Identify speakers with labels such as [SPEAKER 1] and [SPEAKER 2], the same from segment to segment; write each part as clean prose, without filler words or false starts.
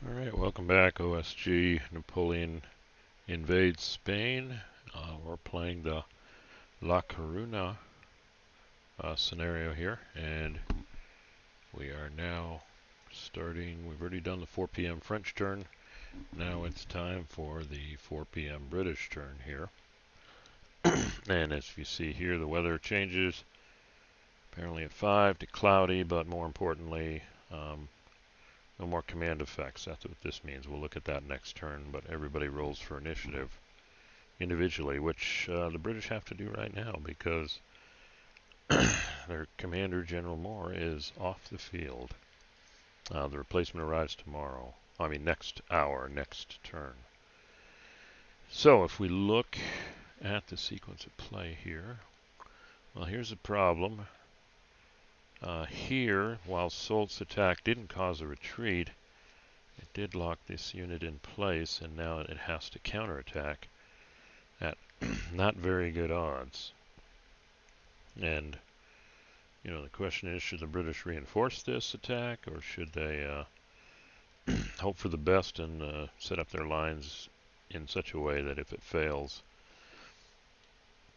[SPEAKER 1] Alright, welcome back. OSG Napoleon invades Spain. We're playing the La Coruna scenario here, and we are now starting. We've already done the 4 p.m. French turn. Now it's time for the 4 p.m. British turn here. And as you see here, the weather changes. Apparently at 5 to cloudy, but more importantly, no more command effects. That's what this means. We'll look at that next turn, but everybody rolls for initiative individually, which the British have to do right now because their commander, General Moore, is off the field. The replacement arrives tomorrow. I mean, next hour, next turn. So if we look at the sequence of play here, well, here's a problem. Here, while Soult's attack didn't cause a retreat, it did lock this unit in place, and now it has to counterattack at not very good odds. And, you know, the question is, should the British reinforce this attack, or should they hope for the best and set up their lines in such a way that if it fails,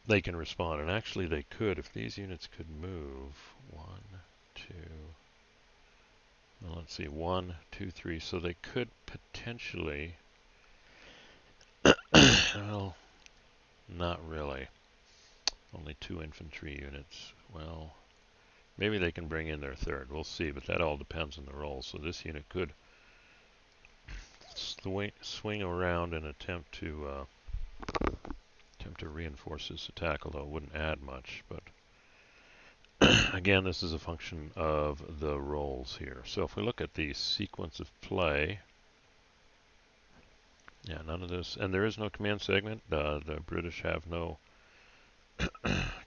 [SPEAKER 1] they can respond? And actually they could, if these units could move. 1, 2, well, let's see, 1, 2, 3. So they could potentially, well, not really. Only 2 infantry units. Well, maybe they can bring in their third. We'll see, but that all depends on the roll. So this unit could swing around and attempt to reinforce this attack, although it wouldn't add much. But again, this is a function of the rolls here. So if we look at the sequence of play, yeah, none of this, and there is no command segment. The British have no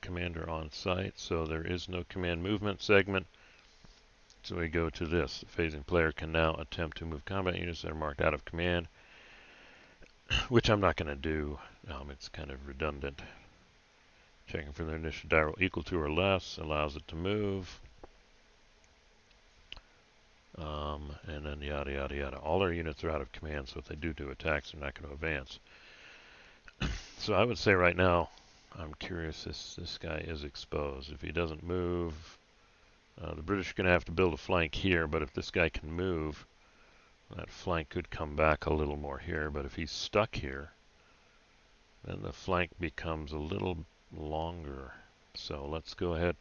[SPEAKER 1] commander on site, so there is no command movement segment. So we go to this. The phasing player can now attempt to move combat units that are marked out of command, which I'm not going to do. It's kind of redundant. Checking for their initiative die roll equal to or less allows it to move. And then yada yada yada. All our units are out of command, so if they do attacks, they're not going to advance. So I would say right now, I'm curious if this guy is exposed. If he doesn't move, the British are going to have to build a flank here, but if this guy can move, that flank could come back a little more here. But if he's stuck here, then the flank becomes a little longer. So let's go ahead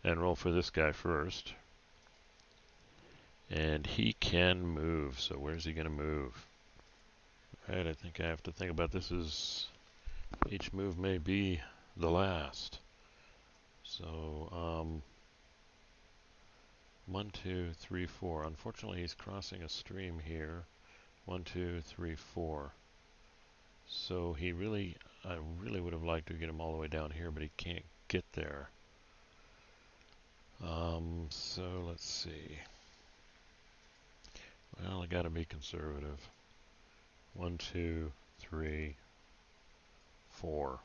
[SPEAKER 1] and roll for this guy first. And he can move, so where's he going to move? Alright, I think I have to think about this as each move may be the last. So, 1, 2, 3, 4. Unfortunately, he's crossing a stream here. 1, 2, 3, 4. So I really would have liked to get him all the way down here, but he can't get there. So let's see. Well, I gotta be conservative. 1, 2, 3, 4.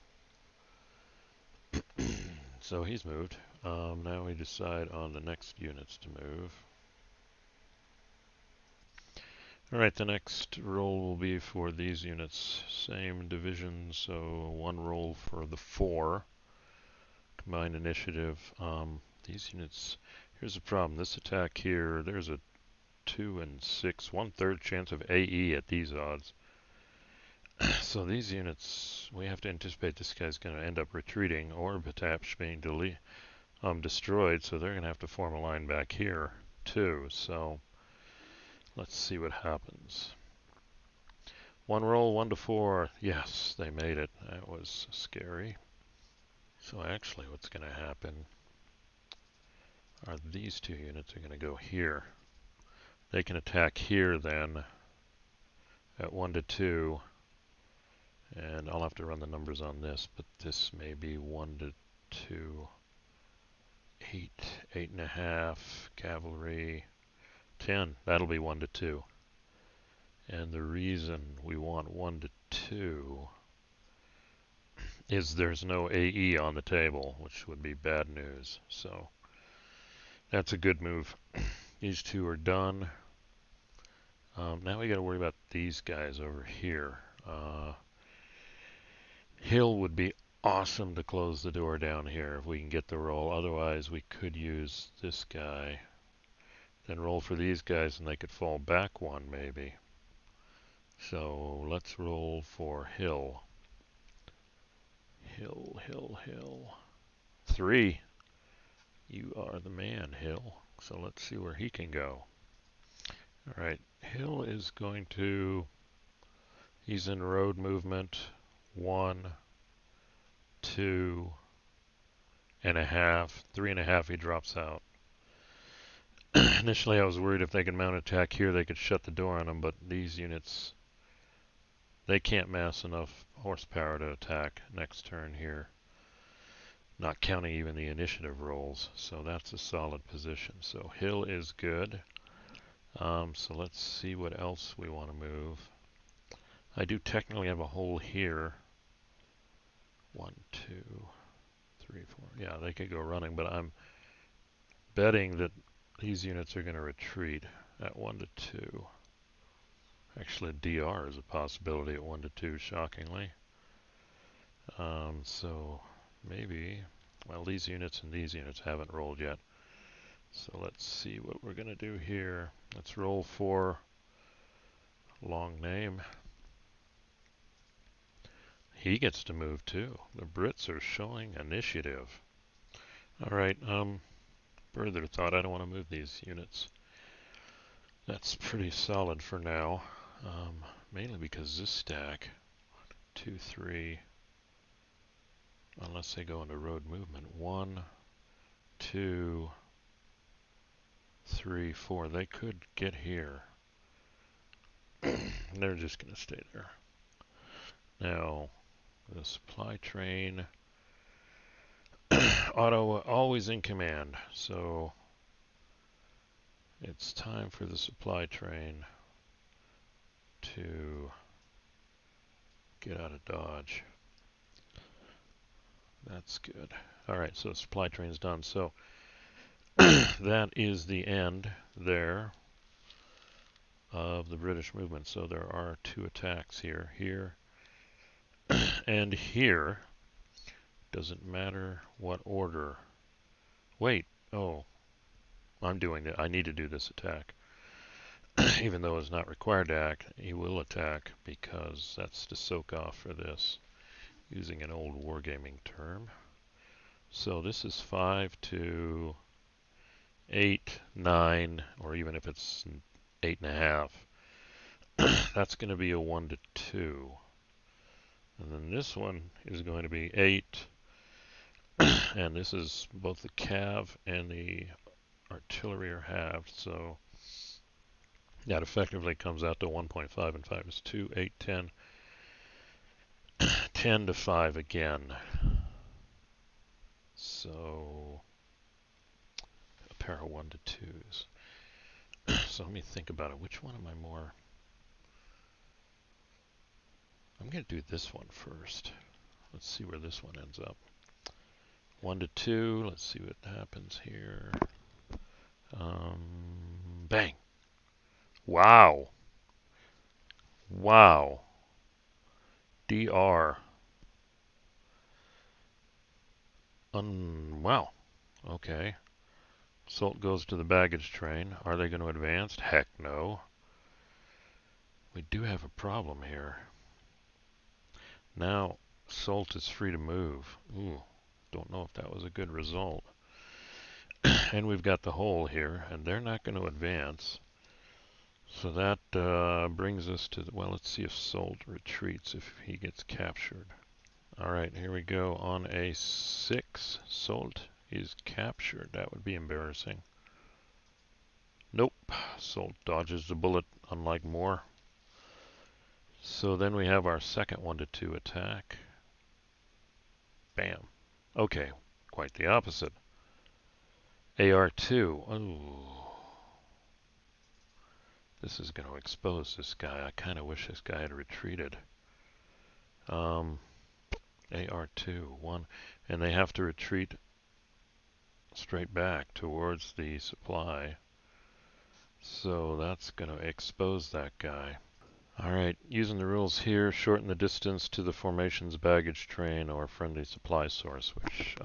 [SPEAKER 1] So he's moved. Now we decide on the next units to move. Alright, the next roll will be for these units. Same division, so 1 roll for the 4. Combined initiative. These units, here's the problem. This attack here, there's a 2 and 6, 1/3 chance of AE at these odds. So these units, we have to anticipate this guy's going to end up retreating or perhaps being destroyed, so they're going to have to form a line back here too. So let's see what happens. 1 roll, 1 to 4. Yes, they made it. That was scary. So actually what's going to happen are these 2 units are going to go here. They can attack here then at 1 to 2. And I'll have to run the numbers on this, but this may be 1 to 2, 8, 8.5, cavalry, 10. That'll be 1 to 2. And the reason we want 1 to 2 is there's no AE on the table, which would be bad news. So that's a good move. These 2 are done. Now we got to worry about these guys over here. Hill would be awesome to close the door down here if we can get the roll. Otherwise, we could use this guy, then roll for these guys, and they could fall back one maybe. So let's roll for Hill. Hill. 3. You are the man, Hill. So let's see where he can go. All right, Hill is going to, he's in road movement. 1, 2 and a half, 3.5, he drops out. Initially I was worried if they could mount attack here they could shut the door on them, but these units, they can't mass enough horsepower to attack next turn here. Not counting even the initiative rolls, so that's a solid position. So Hill is good. So let's see what else we want to move. I do technically have a hole here. 1, 2, 3, 4. Yeah, they could go running, but I'm betting that these units are going to retreat at 1 to 2. Actually, DR is a possibility at 1 to 2, shockingly. So maybe, well, these units and these units haven't rolled yet. So let's see what we're going to do here. Let's roll for long name. He gets to move too. The Brits are showing initiative. All right, further thought, I don't want to move these units. That's pretty solid for now, mainly because this stack, 2, 3, unless they go into road movement, 1, 2, 3, 4, they could get here. They're just going to stay there. Now, the supply train, Ottawa always in command, so it's time for the supply train to get out of Dodge. That's good. Alright, so the supply train's done. So that is the end there of the British movement. So there are 2 attacks here, and here. Doesn't matter what order. Wait, oh, I'm doing it. I need to do this attack. Even though it's not required to act, he will attack because that's to soak off for this, using an old wargaming term. So this is 5 to 8, 9, or even if it's 8.5, that's going to be a 1 to 2. And then this one is going to be 8, and this is both the cav and the artillery are halved, so that effectively comes out to 1.5, and 5 is 2, 8, 10. 10 to 5 again. So a pair of 1 to 2s. So let me think about it. Which one am I more? I'm going to do this one first. Let's see where this one ends up. 1 to 2. Let's see what happens here. Bang. Wow. Wow. DR. Wow. Okay. Soult goes to the baggage train. Are they going to advance? Heck no. We do have a problem here. Now Soult is free to move. Ooh, don't know if that was a good result. And we've got the hole here, and they're not going to advance. So that brings us to, well, let's see if Soult retreats if he gets captured. Alright, here we go. On A6, Soult is captured. That would be embarrassing. Nope, Soult dodges the bullet, unlike Moore. So then we have our second 1 to 2 attack. Bam. Okay, quite the opposite. AR2. Ooh. This is going to expose this guy. I kind of wish this guy had retreated. AR2, 1. And they have to retreat straight back towards the supply. So that's going to expose that guy. Alright, using the rules here, shorten the distance to the formation's baggage train or friendly supply source, which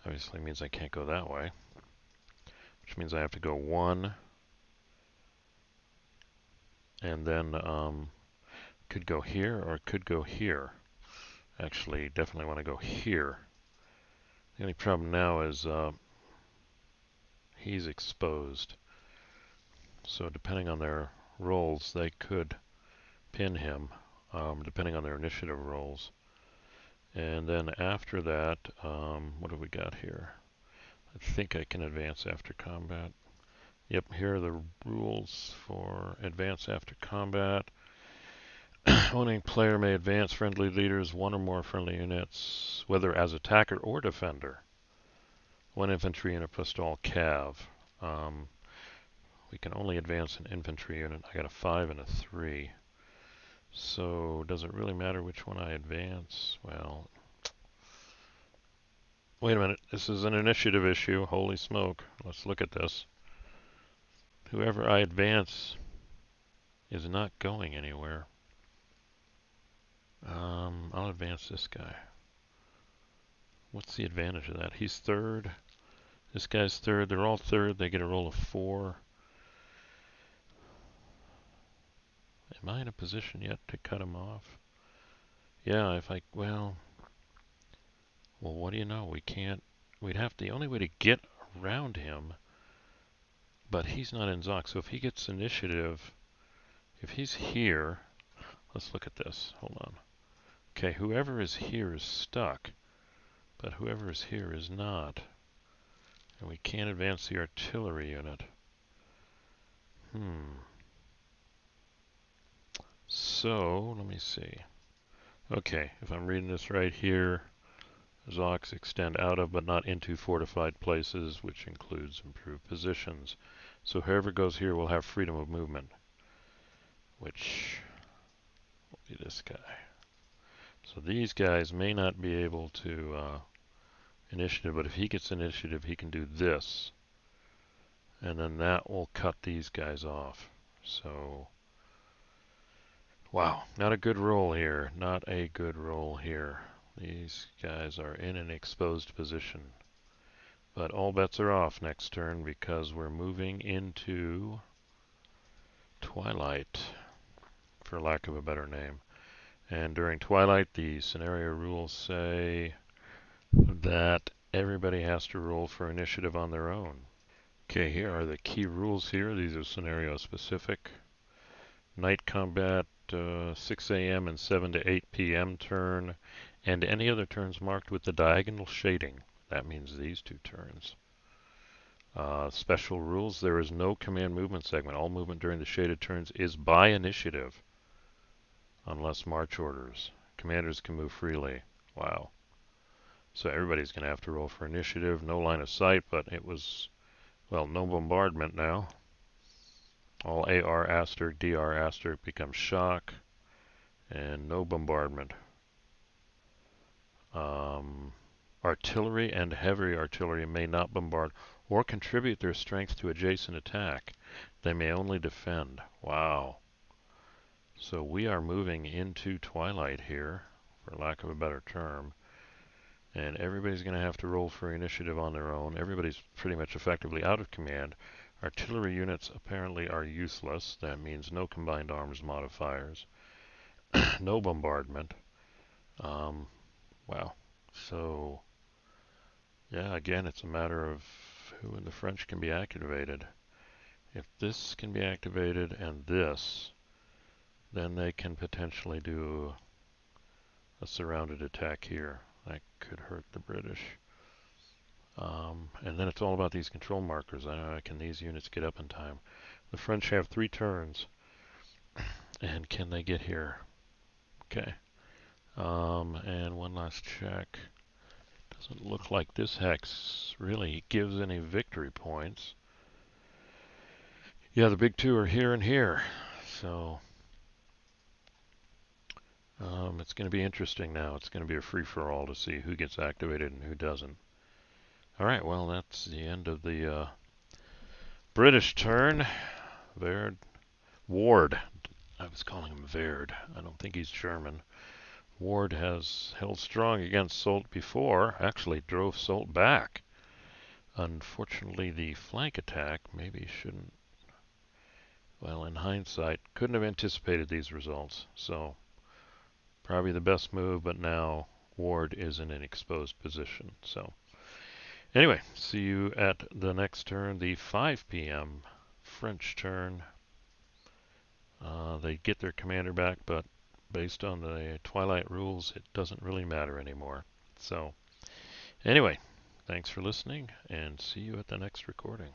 [SPEAKER 1] obviously means I can't go that way. Which means I have to go 1, and then could go here or could go here. Actually, definitely want to go here. The only problem now is he's exposed. So depending on their rolls, they could pin him, depending on their initiative rolls. And then after that, what have we got here? I think I can advance after combat. Yep, here are the rules for advance after combat. Owning player may advance friendly leaders, 1 or more friendly units, whether as attacker or defender. 1 infantry unit plus all cav. We can only advance an infantry unit. I got a 5 and a 3. So does it really matter which one I advance? Well, wait a minute. This is an initiative issue. Holy smoke. Let's look at this. Whoever I advance is not going anywhere. I'll advance this guy. What's the advantage of that? He's 3rd. This guy's 3rd. They're all 3rd. They get a roll of 4. Am I in a position yet to cut him off? Yeah, if I, well, what do you know? We can't, we'd have the only way to get around him, but he's not in Zoc, so if he gets initiative, if he's here, let's look at this. Hold on. Okay, whoever is here is stuck, but whoever is here is not. And we can't advance the artillery unit. So, let me see. Okay, if I'm reading this right here, Zocs extend out of but not into fortified places, which includes improved positions. So whoever goes here will have freedom of movement, which will be this guy. So these guys may not be able to initiative, but if he gets initiative, he can do this. And then that will cut these guys off. So, wow, not a good roll here. Not a good roll here. These guys are in an exposed position. But all bets are off next turn because we're moving into Twilight, for lack of a better name. And during Twilight, the scenario rules say that everybody has to roll for initiative on their own. Okay, here are the key rules here. These are scenario specific. Night combat, 6 a.m. and 7 to 8 p.m. turn, and any other turns marked with the diagonal shading. That means these 2 turns. Special rules, there is no command movement segment. All movement during the shaded turns is by initiative, unless march orders. Commanders can move freely. Wow. So everybody's going to have to roll for initiative. No line of sight, but it was, well, no bombardment now. All AR asterisk, DR asterisk becomes shock, and no bombardment. Artillery and heavy artillery may not bombard or contribute their strength to adjacent attack. They may only defend. Wow. So we are moving into Twilight here, for lack of a better term. And everybody's going to have to roll for initiative on their own. Everybody's pretty much effectively out of command. Artillery units apparently are useless. That means no combined arms modifiers. No bombardment. Wow. So, yeah, again, it's a matter of who in the French can be activated. If this can be activated and this, then they can potentially do a surrounded attack here. That could hurt the British. And then it's all about these control markers. Can these units get up in time? The French have 3 turns. And can they get here? Okay. And one last check. Doesn't look like this hex really gives any victory points. Yeah, the big 2 are here and here. So it's going to be interesting now. It's going to be a free-for-all to see who gets activated and who doesn't. All right, well, that's the end of the British turn. Warde. I was calling him Verd. I don't think he's German. Warde has held strong against Soult before. Actually drove Soult back. Unfortunately, the flank attack maybe shouldn't. Well, in hindsight, couldn't have anticipated these results. So, probably the best move, but now Warde is in an exposed position. So, anyway, see you at the next turn, the 5 p.m. French turn. They get their commander back, but based on the Twilight rules, it doesn't really matter anymore. So, anyway, thanks for listening, and see you at the next recording.